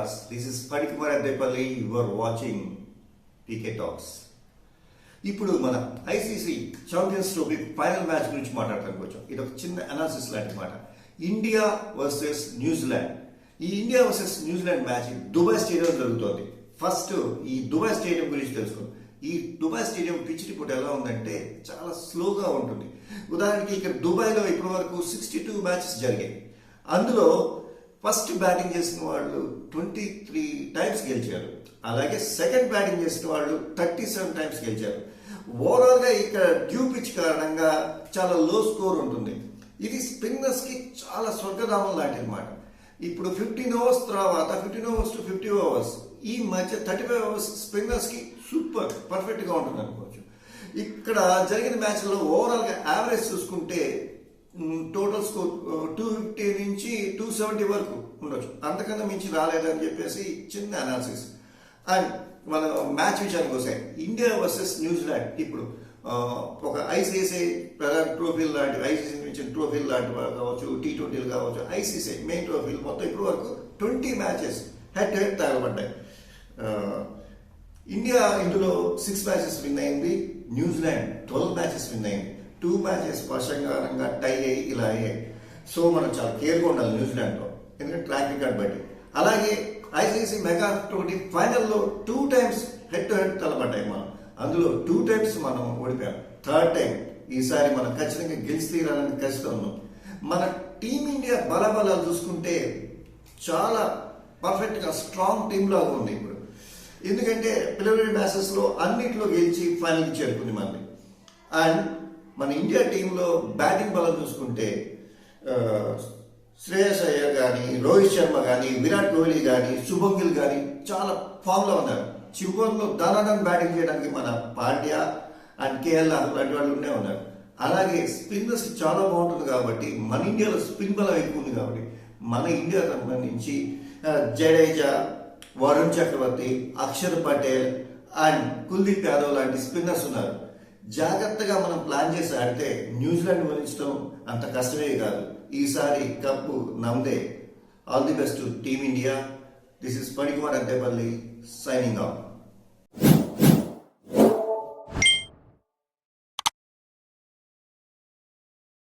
stars. This is Panikumar Adepalli. You are watching PK Talks. ఇప్పుడు మన ICC champions trophy final match గురించి మాట్లాడటానికి వచ్చాం. ఇది ఒక చిన్న అనాలిసిస్ లాంటి మాట. India versus New Zealand. ఈ India versus New Zealand match Dubai stadium జరుగుతోంది. ఫస్ట్ ఈ దుబాయ్ స్టేడియం గురించి తెలుసుకోండి. ఈ దుబాయ్ స్టేడియం పిచ్ రిపోర్ట్ ఎలా ఉందంటే చాలా స్లోగా ఉంటుంది. ఉదాహరణకి ఇక్కడ దుబాయ్లో ఇప్పటి వరకు 62 మ్యాచెస్ జరిగాయి. అందులో ఫస్ట్ బ్యాటింగ్ చేసిన వాళ్ళు 23 టైమ్స్ గెలిచారు. అలాగే సెకండ్ బ్యాటింగ్ చేసిన వాళ్ళు 37 టైమ్స్ గెలిచారు. ఓవరాల్ గా ఇక్కడ డ్యూ పిచ్ కారణంగా చాలా లో స్కోర్ ఉంటుంది. ఇది స్పిన్నర్స్ కి చాలా స్వర్గధామం లాంటిది అన్నమాట. ఇప్పుడు 15 ఓవర్స్ తర్వాత 15 ఓవర్స్ టు 50 ఓవర్స్ ఈ మధ్య 35 ఓవర్స్ స్పిన్నర్స్ కి సూపర్ పర్ఫెక్ట్ గా ఉంటుంది అనుకోవచ్చు. ఇక్కడ జరిగిన మ్యాచ్ లో ఓవరాల్ గా యావరేజ్ చూసుకుంటే టోటల్ స్కోర్ 250 నుంచి 270 వరకు ఉండొచ్చు. అంతకన్నా మించి రాలేదని చెప్పేసి చిన్న అనాలిసిస్. అండ్ మన మ్యాచ్ విషయానికి వస్తాయి. India versus New Zealand. ఇప్పుడు ఒక ఐసీసీ ప్రధాన ట్రోఫీలు లాంటి ఐసీసీ నుంచి ట్రోఫీలు లాంటివి కావచ్చు, T20 కావచ్చు, ఐసీసీ మెయిన్ ట్రోఫీలు మొత్తం ఇప్పటి వరకు 20 మ్యాచెస్ హెడ్ టు హెడ్ తగలబడ్డాయి. ఇండియా ఇందులో 6 మ్యాచెస్ విన్ అయింది. న్యూజిలాండ్ 12 మ్యాచెస్ విన్ అయింది. 2 మ్యాచెస్ వర్షంగా టై అయ్యి ఇలా అయ్యాయి. సో మనం చాలా కేర్గా ఉండాలి న్యూజిలాండ్లో, ఎందుకంటే ట్రాక్ రికార్డ్ బట్టి. అలాగే ఐసీసీ మెగా ట్రోఫీ ఫైనల్లో 2 టైమ్స్ హెడ్ టు హెడ్ తలపడ్డాయి. మనం అందులో 2 టైమ్స్ మనం ఓడిపోయాం. థర్డ్ టైం ఈసారి మనం ఖచ్చితంగా గెలిచి తీరాలని ఖచ్చితంగా ఉన్నాం. మన టీమిండియా బలబలాలు చూసుకుంటే చాలా పర్ఫెక్ట్గా స్ట్రాంగ్ టీమ్ లాగా ఉంది ఇప్పుడు. ఎందుకంటే ప్రిలిమినరీ మ్యాచెస్లో అన్నింటిలో గెలిచి ఫైనల్కి చేరుకుంది మనది. అండ్ మన ఇండియా టీంలో బ్యాటింగ్ బలం చూసుకుంటే శ్రేయస్ అయ్యర్ కానీ, రోహిత్ శర్మ కానీ, విరాట్ కోహ్లీ కానీ, శుభం గిల్ కానీ చాలా ఫామ్లో ఉన్నారు. చివరిలో దానాదన్ బ్యాటింగ్ చేయడానికి మన పాండ్యా అండ్ కేఎల్ లాంటి వాళ్ళు ఉండే ఉన్నారు. అలాగే స్పిన్నర్స్ చాలా బాగుంటుంది కాబట్టి మన ఇండియాలో స్పిన్ బలం ఎక్కువ ఉంది కాబట్టి మన ఇండియా సంబంధించి జడేజా, వరుణ్ చక్రవర్తి, అక్షర్ పటేల్ అండ్ కుల్దీప్ యాదవ్ లాంటి స్పిన్నర్స్ ఉన్నారు. జాగ్రత్తగా మనం ప్లాన్ చేసి ఆడితే న్యూజిలాండ్ వరించడం అంత కష్టమే కాదు. ఈసారి కప్పు నమ్దే. All the best to team India. This is Panikumar Adepalli signing off.